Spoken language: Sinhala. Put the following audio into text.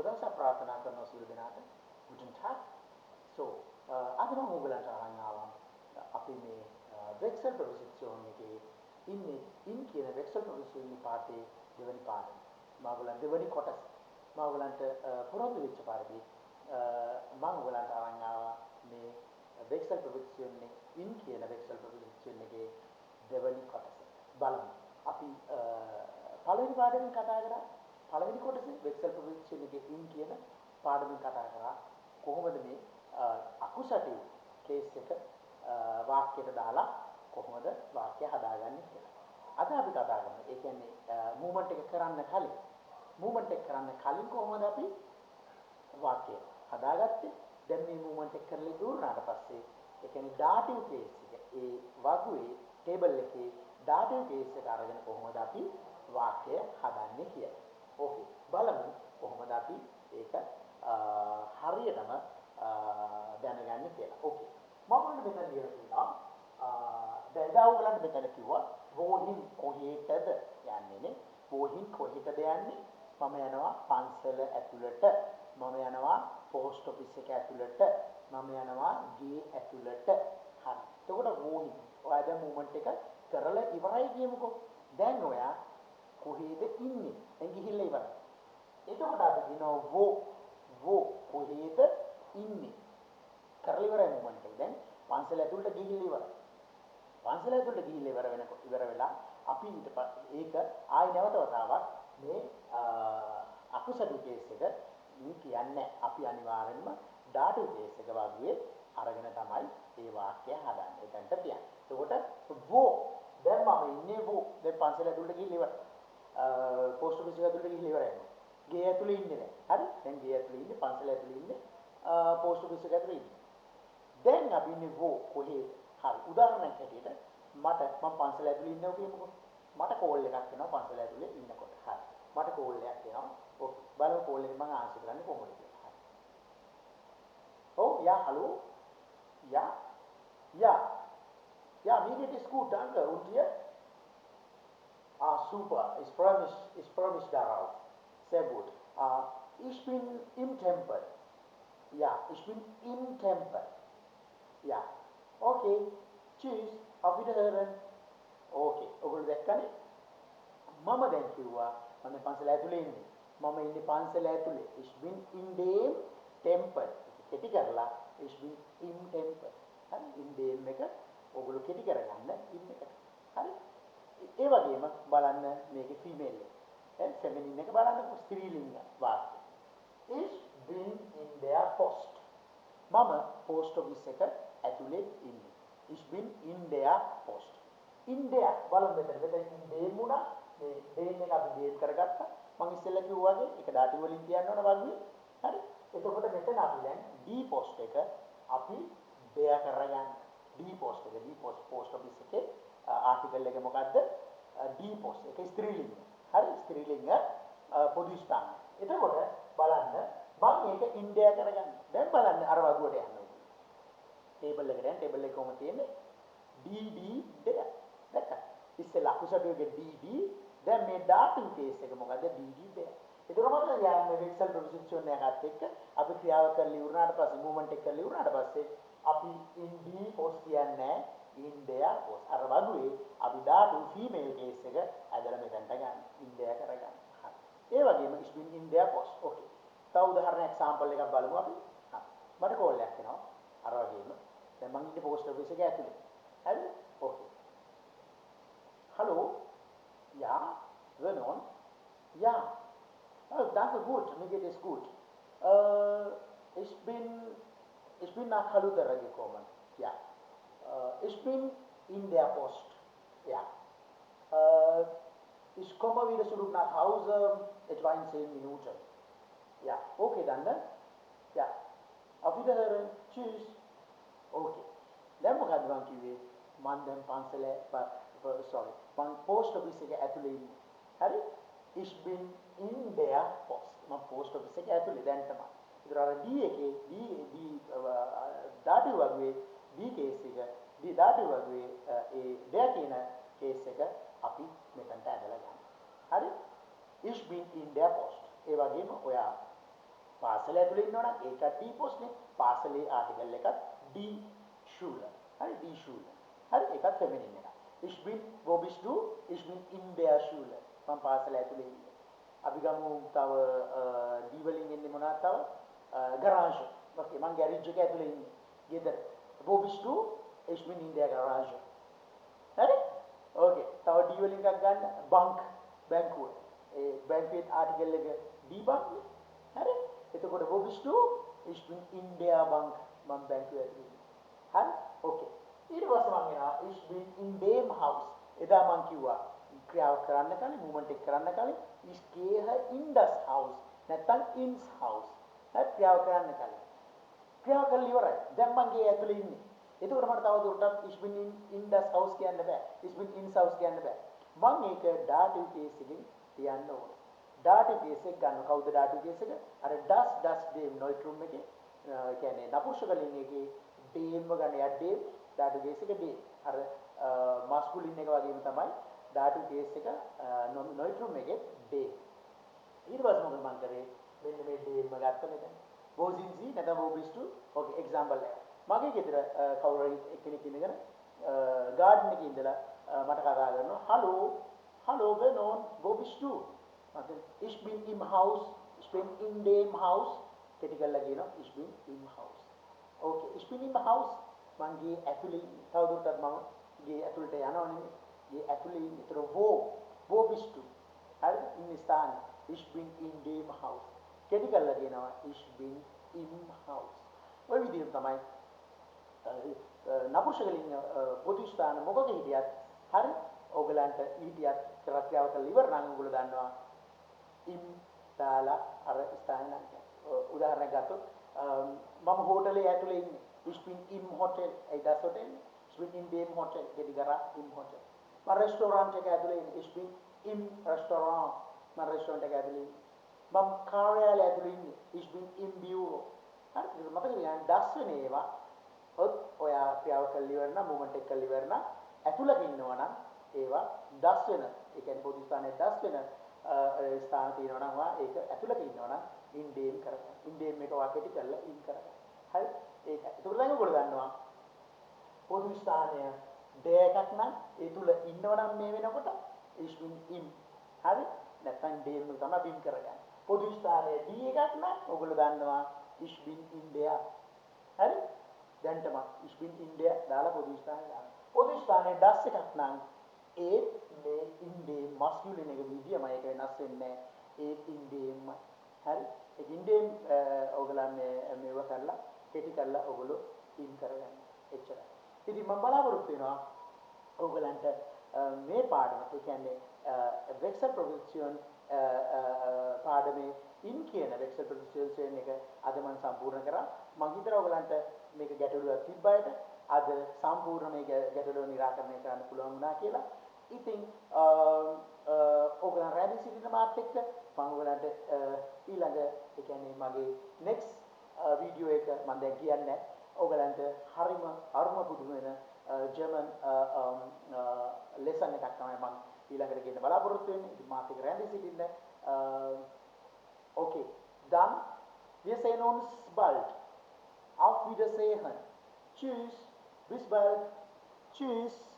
සුබදවසක් ප්‍රාර්ථනා කරනවා සියලු දෙනාට. Guten Tag. So, අද මම ඔයගලන්ට අරන් ආවා අපි මේ වෙක්සල් ප්‍රොපොසිෂන් එකේ ඉන්නේ ඉන් කියන වෙක්සල් ප්‍රොපොසිෂන් පාඩේ දෙවනි පාඩම. මම ඔයගලන්ට දෙවනි කොටස මම ඔයගලන්ට පුරොන්දු වෙච්ච පාඩේ මම ඔයගලන්ට අරන් ආවා මේ වෙක්සල් ප්‍රොපොසිෂන් ඉන් කියන වෙක්සල් ප්‍රොපොසිෂන් එකේ දෙවනි කොටස. බලමු. අපි පළවෙනි පාඩමෙන් කතා කරා පළවෙනි කොටසේ වෙක්සල් ප්‍රොපොසිෂන් එකේ ඉන් කියන පාඩමෙන් කතා කරා කොහොමද මේ අකුසටි කේස් එක වාක්‍යයට දාලා කොහොමද වාක්‍ය හදාගන්නේ කියලා. අද අපි කතා කරන්නේ ඒ කියන්නේ මූවමන්ට් එක කරන්න කලින් කොහොමද අපි වාක්‍ය හදාගත්තේ. දැන් මේ මූවමන්ට් එක කරලා ඉවරනාට පස්සේ ඒ කියන්නේ ඩාටිව් කේස් එක ඒ වගුවේ ටේබල් එකේ ඩාටිව් කේස් එක අරගෙන කොහොමද අපි වාක්‍ය හදන්නේ කියලා. ඕකේ බලමු කොහොමද අපි ඒක හරියටම දැනගන්නේ කියලා. ඕකේ මම මෙතන ලියලා තියෙනවා දැන් ඔයගලන්ට මෙතන කිව්වා වෝහින් කොහෙටද යන්නේ. වෝහින් කොහෙටද යන්නේ? මම යනවා පන්සල ඇතුළට, මම යනවා පෝස්ට් ඔෆිස් එක ඇතුළට, මම යනවා ගේ ඇතුළට. හරි. එතකොට වෝහින් ඔයා දැන් මූවමන්ට් එක කරලා ඉවරයි කියමුකෝ. දැන් ඔයා කොහෙද ඉන්නේ? දැන් ගිහිල්ලා ඉවරයි. එතකොට අපි කියනවා වෝ කොහෙද ඉන්නේ? කරලා ඉවරයි මූවමන්ට් එක. දැන් පන්සල ඇතුළට ගිහිල්ලා ඉවරයි. පන්සල ඇතුළට ගිහිල්ලා ඉවර වෙලා අපි ඊට පස්සේ ඒක ආයි නැවත වතාවක් මේ අකුසඩු කේස් එක මේ කියන්නේ අපි අනිවාර්යෙන්ම ඩාටිව් කේස් එක වගේ අරගෙන තමයි මේ වාක්‍යය හදන්නේ. එතනට තියන්න. එතකොට වෝ දැන් මම ඉන්නේ වෝ දැන් පන්සල ඇතුළට ගිහිල්ලා ඉවරයි. පෝස්ට් ඔෆිස් එක ඇතුළට ගිහිල්ලා ඉවරයි. ගේ ඇතුළේ ඉන්නේ දැන්. හරි? දැන් ගේ ඇතුළේ ඉන්නේ පන්සල ඇතුළේ ඉන්නේ පෝස්ට් ඔෆිස් එක ඇතුළේ ඉන්නේ. දැන් අපි ඉන්නේ වෝ කොහේද? හරි. උදාහරණයක් හැටියට මම පන්සල ඇතුළේ ඉන්නවා කියමුකෝ. මට කෝල් එකක් එනවා පන්සල ඇතුළේ ඉන්නකොට. හරි. මට කෝල් එකක් එනවා. ඕකේ. බලමු කෝල් එක මම ආන්සර් කරන්නේ කොහොමද කියලා. හරි. Oh, ja, hallo. Ja. Ja. Ja, mir geht es gut, danke. Und dir? Ah, super. Ich freue mich darauf. Sehr gut. Ich bin im Tempel. Ja, ich bin im Tempel. Ja. Okay. Tschüss. Auf Wiederhören. Okay. ඔගොල්ලෝ දැක්කනේ? මම දැන් කිව්වා මම පන්සල ඇතුලේ ඉන්නේ. මම ඉන්නේ පන්සල ඇතුලේ. Ich bin in dem Tempel. කෙටි කරලා ich bin im Tempel. හරි? in dem එක ඔගොල්ලෝ කෙටි කරගන්න in එකට. හරි? ඒ වගේම බලන්න මේකේ ෆීමේල් එක. ෆෙමිනින් එක බලන්න ස්ත්‍රීලිංග වාක්‍ය. Ich bin in der Post. මම පෝස්ට් ඔෆිස් එක ඇතුලේ ඉන්නේ. Ich bin in der Post. in der බලන්න මෙතන in dem උනා මේ dem එක අපි dem කරගත්තා. මම ඉස්සෙල්ලා කිව්වා වගේ ඒක ඩාටි වලින් කියන්න ඕන වගේ. හරි? එතකොට මෙතන අපි දැන් D post එක අපි bear කරගන්න. D post එක post office එකේ ආටිකල් එක මොකද්ද? D post එක ස්ත්‍රීලිංග. හරි? ස්ත්‍රීලිංග පොදු ස්ථාන. එතකොට බලන්න මම මේක ඉන්දියා කරගන්න. දැන් බලන්න අර වගුවට යන්න. ටේබල් එකට යන්න. ටේබල් එක කොහොමද තියෙන්නේ? DD දෙක. දැක්කද? ඉස්සෙල්ලා අකුසටුවේ DD දැන් මේ ඩාටිව් කේස් එක මොකද්ද? DD දෙක. ඒතර මොකද යන්නේ වෙක්සල් ප්‍රොපොසිෂන් එකත් එක්ක අපි ක්‍රියාව කරලා ඉවරනාට පස්සේ මූවමන්ට් එක කරලා ඉවරනාට පස්සේ අපි in D post කියන්නේ in there post. අර වගුවේ අපි ඩාටිව් ෆීමේල් කේස් එක ඇදලා මෙතනට ගන්න. in there කරගන්න. හරි. ඒ වගේම is been in there post. Okay. තව උදාහරණයක් සාම්පල් එකක් බලමු අපි. හරි. මට කෝල් එකක් එනවා. අර වගේම දැන් මම ඉන්නේ පෝස්ට් ඔෆිස් එකේ ඇතුලේ. හරිද? Okay. Hallo? Ja, Vernon? Ja. Oh, danke, gut. Mir geht es gut. Ich bin nach Kaludara gekommen. Ja. Ich bin in der Post. Ja. Ich komme wieder zurück nach Hause, etwa in 10 Minuten. Ja, okay, dann, ne? Ja. Auf Wiederhören. Tschüss. Okay. දැන් මොකද්ද මම කිව්වේ? මම දැන් පන්සලේ sorry. මම පෝස්ට් ඔෆිස් එකේ ඇතුලේ ඉන්නේ. හරි? Ich bin in der Post. මම පෝස්ට් ඔෆිස් එකේ ඇතුලේ දැන් තමයි. ඒතර අර D එකේ D ඩාටිව් වගේ D කේස් එක D ඩාටිව් වගේ ඒ there කියන කේස් එක අපි මෙතනට ඇදලා ගන්නවා. හරි? Ich bin in der Post. ඒ වගේම ඔයා පාසල ඇතුලේ ඉන්නවනම් ඒක D post නේ. පාසලේ ආටිකල් එකත් D Schule. හරි D Schule. හරි ඒකත් ෆෙමිනින් එකක්. Ich bin wo bist du? Ich bin in der Schule. මම පාසල ඇතුලේ ඉන්නේ. අපි ගමු තව D වලින් එන්නේ මොනවද තව? garage. ඔකේ මම ගෑරේජ් එක ඇතුලේ ඉන්නේ. ගෙදර. Wo bist du? Ich bin in der Garage. හරි? ඕකේ. තව D වලින් එකක් ගන්න bank බැංකුව. ඒ බැංකුවේ ආටිකල් එක D bank නේ. හරි? එතකොට wo bist du? Ich bin in der Bank. මම බැංකුවේ ඇතුලේ ඉන්නේ. හරි? ඕකේ. ඊට පස්සේ මම එනවා ich bin in dem Haus. එදා මම කිව්වා ක්‍රියාව කරන්න කලින් මූවමන්ට් එක කරන්න කලින් ich gehe in das Haus. නැත්තම් ins Haus. හරි ක්‍රියාව කරන්න කලින්. ක්‍රියාව කරලා ඉවරයි. දැන් මම ගේ ඇතුලේ ඉන්නේ. එතකොට මට තව දුරටත් ich bin in das Haus කියන්න බෑ. ich bin ins Haus කියන්න බෑ. මම ඒක dative case එකකින් තියන්න ඕනේ. dative case එක ගන්න කවුද dative case එක? අර das dem neutrum එකේ කියන්නේ නපුංසකලින් එකේ dem ගන්න යා dem dative case එක dem. අර masculine එක වගේම තමයි dative case එක neutrum එකේ dem. ඊට පස්සේ මොකද මම කරේ? මෙන්න මේ dem ගත්ත මෙතන. wo sind Sie? නැත්නම් wo bist du? okay example එක. මගේ ගෙදර කවුරු හරි එක්කෙනෙක් ඉඳගෙන garden එකේ ඉඳලා මට කතා කරනවා hallo Benon wo bist du? මම ich bin im Haus ich bin in dem Haus කෙටි කරලා කියනවා ich bin im Haus okay ich bin im Haus මං ගේ ඇතුලේ තවදුරටත් මම ගේ ඇතුලට යනවා නෙමෙයි ගේ ඇතුලේ ඉතර wo bist du? හරි ඉන්න ස්ථාන ich bin in dem Haus කෙටි කරලා කියනවා ich bin im Haus ඔය විදිහට තමයි නපුංසකලින් පොදු ස්ථාන මොකක හිටියත් හරි ඕගලන්ට හිටියත් ක්‍රියාව කරලා ඉවර නම් ඕගොල්ලෝ දන්නවා im දාලා අර ස්ථාන උදාහරණයක් ගත්තොත් මම හෝටලේ ඇතුලේ ඉන්නේ ich bin im Hotel A das Hotel ich bin in dem Hotel කෙටි කරා im Hotel මම රෙස්ටෝරන්ට් එක ඇතුලේ ඉන්නේ ich bin im Restaurant මම රෙස්ටෝරන්ට් එක ඇතුලේ ඉන්නේ මම කාර්යාලය ඇතුලේ ඉන්නේ ich bin im Büro හරි මතකද කියන්නේ das වෙන ඒවා ඔයා ක්‍රියාව කරලා ඉවර නම් මූවමන්ට් එක කරලා ඉවර නම් ඇතුළක ඉන්නවා නම් ඒවා das වෙන ඒ කියන්නේ පොදු ස්ථානයේ das වෙන ස්ථාන තියෙනවා නම් වා ඒක ඇතුළක ඉන්නවා නම් in dem කරගන්න in dem එක වාක්‍යටි කරලා in කරගන්න හරි ඒක ඒක දැන් ඔයගොල්ලෝ දන්නවා පොදු ස්ථානය der එකක් නම් ඒ තුල ඉන්නව නම් මේ වෙනකොට ich bin im හරි නැත්නම් dem එක තමයි bin කරගන්න පොදු ස්ථානයේ d එකක් නම් ඔයගොල්ලෝ දන්නවා ich bin in der හරි දැන් තමයි ich bin in der දාලා පොදු ස්ථානේ දානවා. පොදු ස්ථානේ das එකක් නම් ඒ මේ in dem masculine එක විදියම ඒක වෙනස් වෙන්නේ ඒ in dem හරි ඒ in dem ඔයගලන් මේව කරලා කෙටි කරලා ඔයගොල්ලෝ in කරගන්න. එච්චරයි. ඉතින් මම බලාපොරොත්තු වෙනවා ඔයගලන්ට මේ පාඩම ඒ කියන්නේ vexel preposition පාඩමේ in කියන vexel preposition එක අද මම සම්පූර්ණ කරා. මම හිතනවා ඔයගලන්ට මේක ගැටලුවක් තිබ්බයට අද සම්පූර්ණ මේක ගැටලුව निराකරණය කරන්න පුළුවන් වුණා කියලා. ඉතින් ඔයගලන් රැඳී සිටින මාත් එක්ක මම ඔයගලන්ට ඊළඟ ඒ කියන්නේ මගේ next වීඩියෝ එක මම දැන් කියන්නේ ඔයගලන්ට හරිම අරුම පුදුම වෙන ජර්මන් ලෙසන් එකක් තමයි මම ඊළඟට ගන්න බලාපොරොත්තු වෙන්නේ. ඉතින් මාත් එක්ක රැඳී සිටින්න. Okay, dann wir sehen uns bald. Auf Wiedersehen. Tschüss. Bis bald. Tschüss.